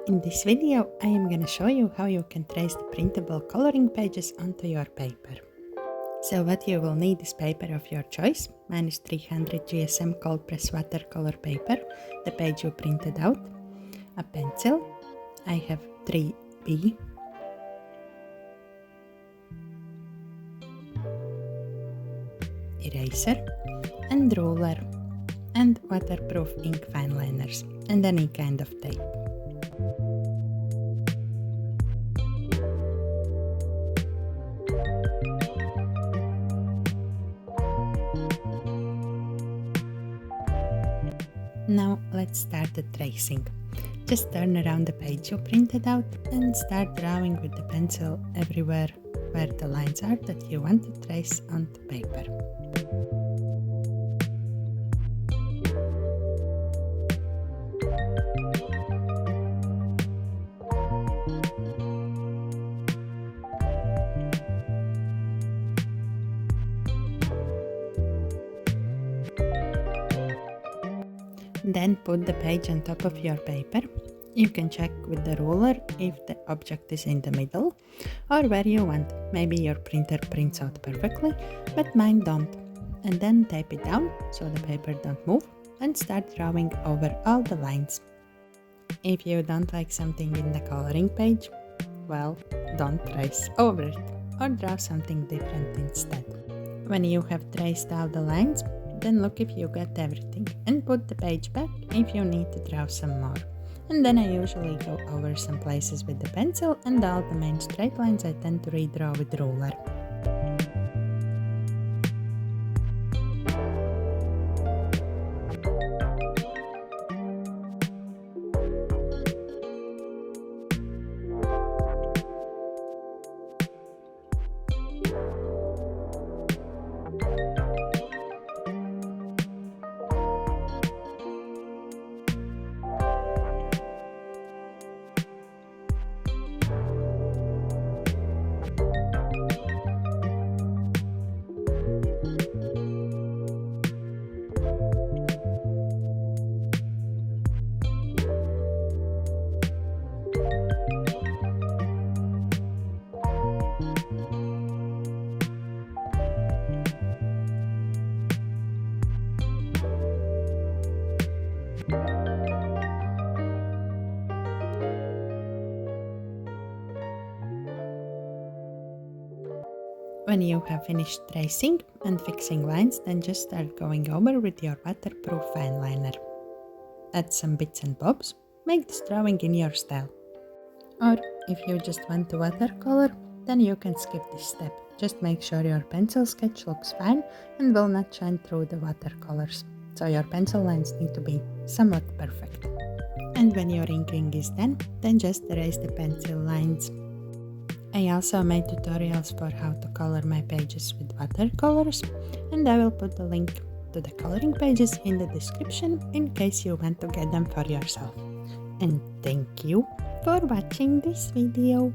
In this video, I am going to show you how you can trace the printable coloring pages onto your paper. So what you will need is paper of your choice. Mine is 300 GSM cold press watercolor paper, the page you printed out, a pencil, I have 3B, eraser and ruler, and waterproof ink fine liners, and any kind of tape. Now let's start the tracing. Just turn around the page you printed out and start drawing with the pencil everywhere where the lines are that you want to trace on the paper. Then put the page on top of your paper. You can check with the ruler if the object is in the middle or where you want. Maybe your printer prints out perfectly, but mine don't. And then tape it down so the paper don't move and start drawing over all the lines. If you don't like something in the coloring page, well, don't trace over it or draw something different instead. When you have traced all the lines, then look if you got everything and put the page back if you need to draw some more. And then I usually go over some places with the pencil, and all the main straight lines I tend to redraw with ruler. When you have finished tracing and fixing lines, then just start going over with your waterproof fine liner. Add some bits and bobs, make this drawing in your style. Or if you just want to watercolor, then you can skip this step. Just make sure your pencil sketch looks fine and will not shine through the watercolors. So your pencil lines need to be somewhat perfect. And when your inking is done, then just erase the pencil lines. I also made tutorials for how to color my pages with watercolors, and I will put the link to the coloring pages in the description in case you want to get them for yourself. And thank you for watching this video.